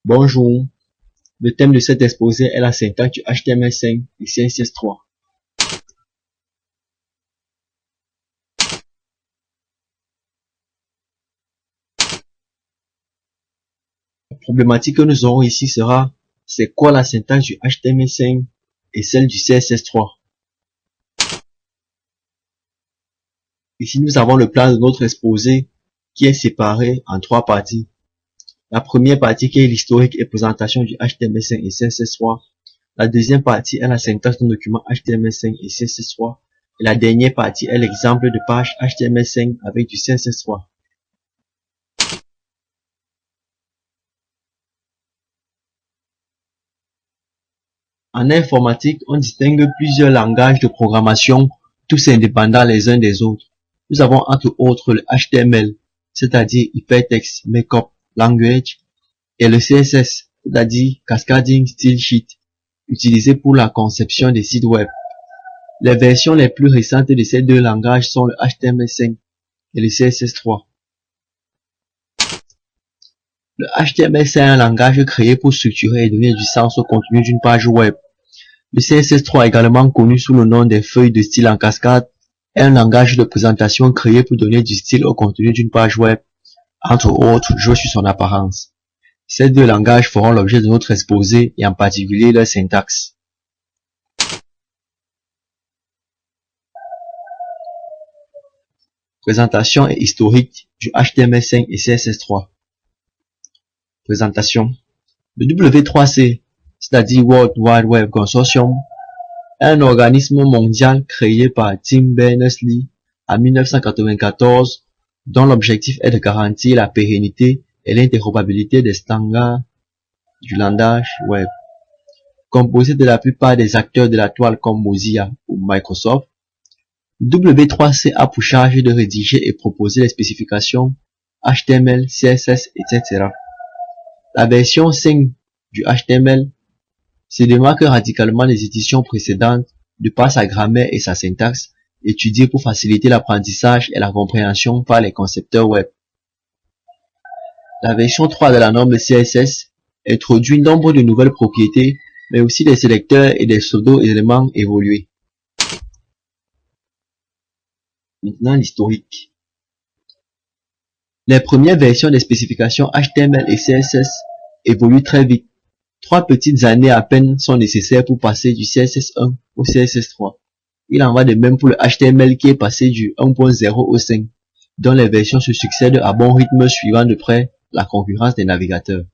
Bonjour, le thème de cet exposé est la syntaxe du HTML5 et CSS3. La problématique que nous aurons ici sera, c'est quoi la syntaxe du HTML5 et celle du CSS3? Ici, nous avons le plan de notre exposé qui est séparé en trois parties. La première partie qui est l'historique et présentation du HTML5 et CSS3. La deuxième partie est la syntaxe d'un document HTML5 et CSS3. Et la dernière partie est l'exemple de page HTML5 avec du CSS3. En informatique, on distingue plusieurs langages de programmation, tous indépendants les uns des autres. Nous avons entre autres le HTML, c'est-à-dire Hypertext Markup Language, et le CSS, c'est-à-dire Cascading Style Sheet, utilisé pour la conception des sites web. Les versions les plus récentes de ces deux langages sont le HTML5 et le CSS3. Le HTML, c'est un langage créé pour structurer et donner du sens au contenu d'une page web. Le CSS3, également connu sous le nom des feuilles de style en cascade, est un langage de présentation créé pour donner du style au contenu d'une page web, entre autres, jouer sur son apparence. Ces deux langages feront l'objet de notre exposé et en particulier leur syntaxe. Présentation et historique du HTML5 et CSS3. Présentation. Le W3C, c'est-à-dire World Wide Web Consortium, est un organisme mondial créé par Tim Berners-Lee en 1994, dont l'objectif est de garantir la pérennité et l'interopérabilité des standards du langage web. Composé de la plupart des acteurs de la toile comme Mozilla ou Microsoft, W3C a pour charge de rédiger et proposer les spécifications HTML, CSS, etc. La version 5 du HTML se démarque radicalement des éditions précédentes de par sa grammaire et sa syntaxe, étudiée pour faciliter l'apprentissage et la compréhension par les concepteurs web. La version 3 de la norme CSS introduit nombre de nouvelles propriétés, mais aussi des sélecteurs et des pseudo-éléments évolués. Maintenant, l'historique. Les premières versions des spécifications HTML et CSS évoluent très vite. 3 petites années à peine sont nécessaires pour passer du CSS1 au CSS3. Il en va de même pour le HTML qui est passé du 1.0 au 5, dont les versions se succèdent à bon rythme suivant de près la concurrence des navigateurs.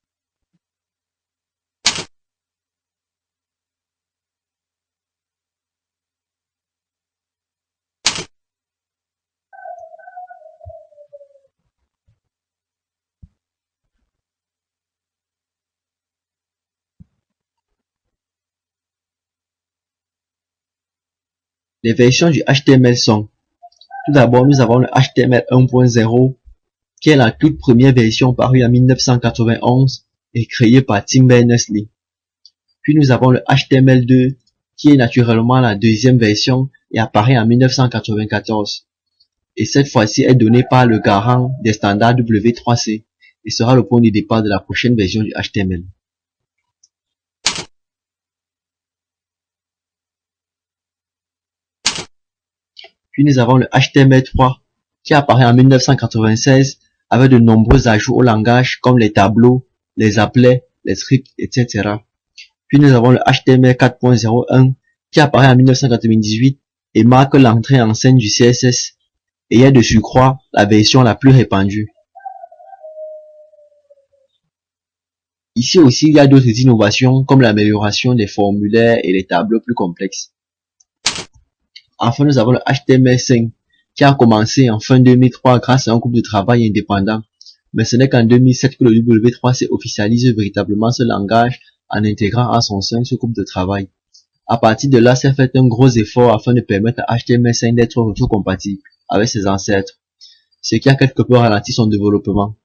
Les versions du HTML sont: tout d'abord, nous avons le HTML 1.0, qui est la toute première version parue en 1991 et créée par Tim Berners-Lee. Puis nous avons le HTML2, qui est naturellement la deuxième version et apparaît en 1994. Et cette fois-ci est donnée par le garant des standards W3C et sera le point de départ de la prochaine version du HTML. Puis nous avons le HTML3 qui apparaît en 1996 avec de nombreux ajouts au langage comme les tableaux, les applets, les scripts, etc. Puis nous avons le HTML 4.01 qui apparaît en 1998 et marque l'entrée en scène du CSS et est de surcroît la version la plus répandue. Ici aussi, il y a d'autres innovations comme l'amélioration des formulaires et les tableaux plus complexes. Enfin, nous avons le HTML5 qui a commencé en fin 2003 grâce à un groupe de travail indépendant. Mais ce n'est qu'en 2007 que le W3C officialise véritablement ce langage en intégrant à son sein ce groupe de travail. À partir de là, s'est fait un gros effort afin de permettre à HTML5 d'être rétrocompatible avec ses ancêtres, ce qui a quelque peu ralenti son développement.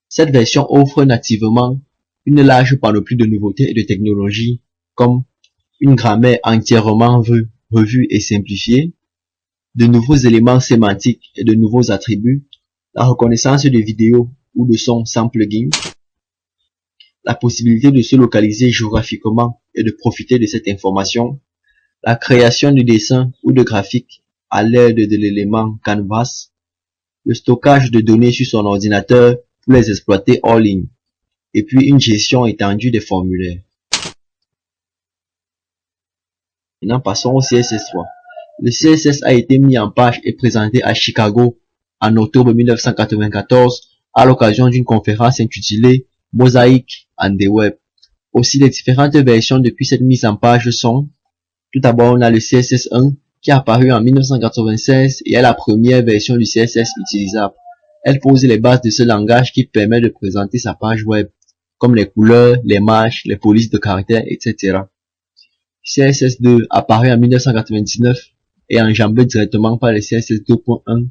Cette version offre nativement une large panoplie de nouveautés et de technologies, comme une grammaire entièrement revue et simplifiée, de nouveaux éléments sémantiques et de nouveaux attributs, la reconnaissance de vidéos ou de sons sans plugin, la possibilité de se localiser géographiquement et de profiter de cette information, la création de dessins ou de graphiques à l'aide de l'élément Canvas, le stockage de données sur son ordinateur pour les exploiter hors ligne, et puis une gestion étendue des formulaires. Maintenant, passons au CSS3. Le CSS a été mis en page et présenté à Chicago en octobre 1994 à l'occasion d'une conférence intitulée Mosaic and the Web. Aussi, les différentes versions depuis cette mise en page sont: tout d'abord, on a le CSS1 qui est apparu en 1996 et est la première version du CSS utilisable. Elle pose les bases de ce langage qui permet de présenter sa page web, comme les couleurs, les marges, les polices de caractères, etc. CSS2 apparu en 1999 et enjambé directement par le CSS 2.1.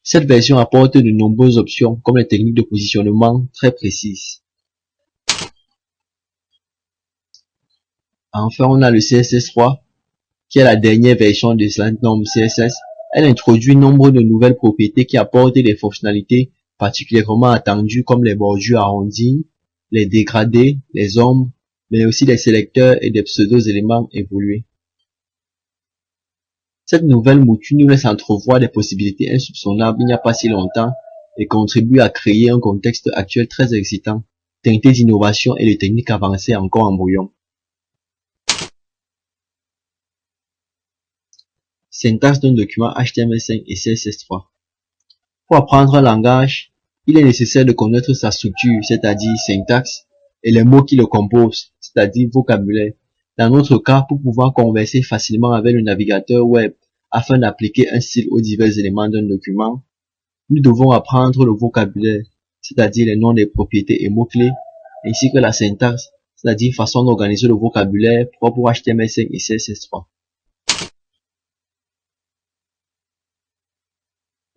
Cette version apporte de nombreuses options comme les techniques de positionnement très précises. Enfin, on a le CSS3 qui est la dernière version de cette norme CSS. Elle introduit nombre de nouvelles propriétés qui apportent des fonctionnalités particulièrement attendues comme les bordures arrondies, les dégradés, les ombres, mais aussi des sélecteurs et des pseudo-éléments évolués. Cette nouvelle mouture nous laisse entrevoir des possibilités insoupçonnables il n'y a pas si longtemps et contribue à créer un contexte actuel très excitant, teinté d'innovation et de techniques avancées encore en brouillon. Syntaxe d'un document HTML5 et CSS3. Pour apprendre un langage, il est nécessaire de connaître sa structure, c'est-à-dire syntaxe, et les mots qui le composent, c'est-à-dire vocabulaire. Dans notre cas, pour pouvoir converser facilement avec le navigateur web afin d'appliquer un style aux divers éléments d'un document, nous devons apprendre le vocabulaire, c'est-à-dire les noms des propriétés et mots-clés, ainsi que la syntaxe, c'est-à-dire façon d'organiser le vocabulaire propre au HTML5 et CSS3.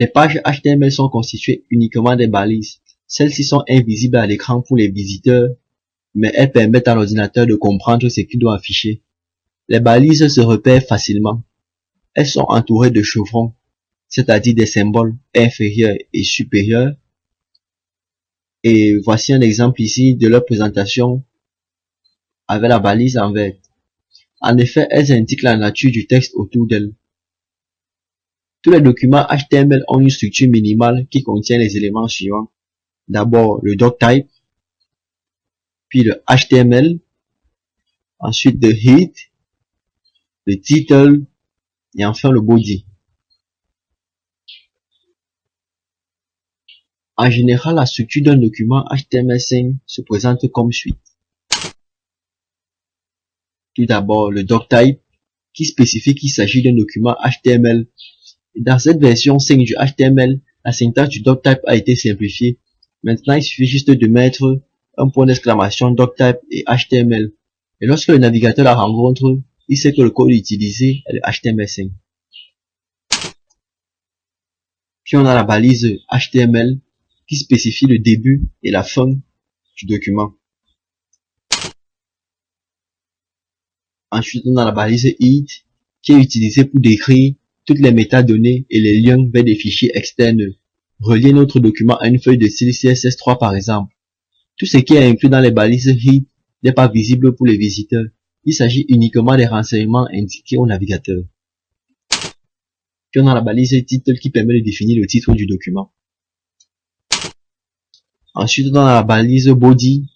Les pages HTML sont constituées uniquement des balises. Celles-ci sont invisibles à l'écran pour les visiteurs, mais elles permettent à l'ordinateur de comprendre ce qu'il doit afficher. Les balises se repèrent facilement. Elles sont entourées de chevrons, c'est-à-dire des symboles inférieurs et supérieurs. Et voici un exemple ici de leur présentation avec la balise en vert. En effet, elles indiquent la nature du texte autour d'elles. Tous les documents HTML ont une structure minimale qui contient les éléments suivants. D'abord le doctype, puis le HTML, ensuite le head, le title et enfin le body. En général, la structure d'un document HTML5 se présente comme suit. Tout d'abord le doctype qui spécifie qu'il s'agit d'un document HTML. Dans cette version 5 du HTML, la syntaxe du doctype a été simplifiée. Maintenant, il suffit juste de mettre un point d'exclamation doctype et HTML. Et lorsque le navigateur la rencontre, il sait que le code utilisé est le HTML5. Puis on a la balise HTML qui spécifie le début et la fin du document. Ensuite, on a la balise id qui est utilisée pour décrire toutes les métadonnées et les liens vers des fichiers externes. Relier notre document à une feuille de style CSS3 par exemple. Tout ce qui est inclus dans les balises id n'est pas visible pour les visiteurs. Il s'agit uniquement des renseignements indiqués au navigateur. Puis on a la balise title qui permet de définir le titre du document. Ensuite, on a la balise body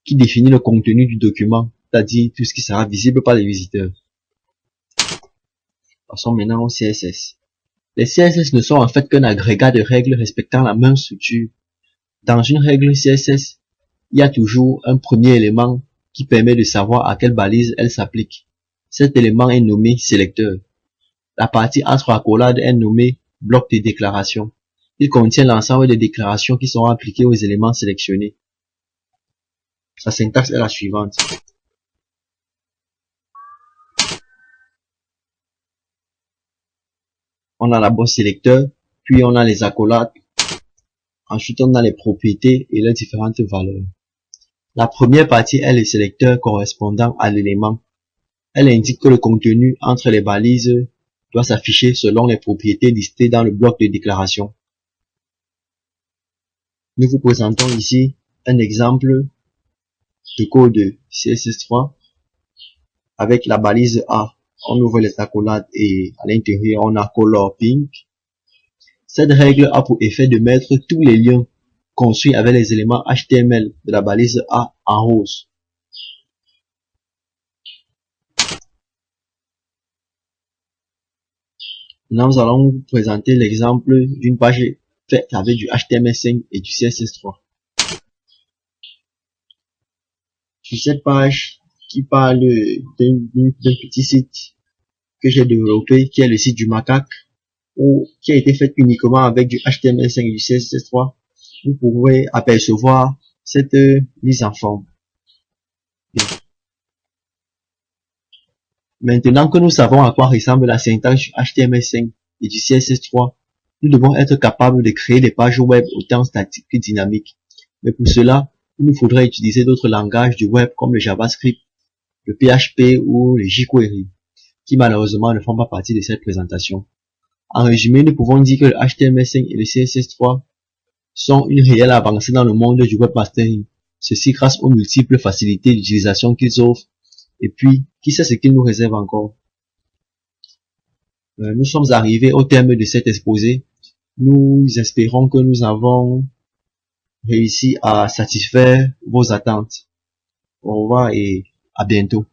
qui définit le contenu du document, c'est-à-dire tout ce qui sera visible par les visiteurs. Passons maintenant au CSS. Les CSS ne sont en fait qu'un agrégat de règles respectant la même structure. Dans une règle CSS, il y a toujours un premier élément qui permet de savoir à quelle balise elle s'applique. Cet élément est nommé sélecteur. La partie entre accolades est nommée bloc de déclaration. Il contient l'ensemble des déclarations qui seront appliquées aux éléments sélectionnés. Sa syntaxe est la suivante. On a d'abord sélecteur, puis on a les accolades, ensuite on a les propriétés et leurs différentes valeurs. La première partie est le sélecteur correspondant à l'élément. Elle indique que le contenu entre les balises doit s'afficher selon les propriétés listées dans le bloc de déclaration. Nous vous présentons ici un exemple de code CSS3 avec la balise A. On ouvre les accolades et à l'intérieur on a color pink. Cette règle a pour effet de mettre tous les liens construits avec les éléments HTML de la balise A en rose. Maintenant, nous allons vous présenter l'exemple d'une page faite avec du HTML5 et du CSS3. Sur cette page qui parle d'un petit site que j'ai développé, qui est le site du macaque, ou qui a été fait uniquement avec du HTML5 et du CSS3, vous pourrez apercevoir cette mise en forme. Bien. Maintenant que nous savons à quoi ressemble la syntaxe du HTML5 et du CSS3, nous devons être capables de créer des pages web autant statiques que dynamiques. Mais pour cela, il nous faudrait utiliser d'autres langages du web comme le JavaScript, le PHP ou le jQuery, qui malheureusement ne font pas partie de cette présentation. En résumé, nous pouvons dire que le HTML5 et le CSS3 sont une réelle avancée dans le monde du webmastering. Ceci grâce aux multiples facilités d'utilisation qu'ils offrent. Et puis, qui sait ce qu'ils nous réservent encore? Nous sommes arrivés au terme de cet exposé. Nous espérons que nous avons réussi à satisfaire vos attentes. Au revoir et à bientôt.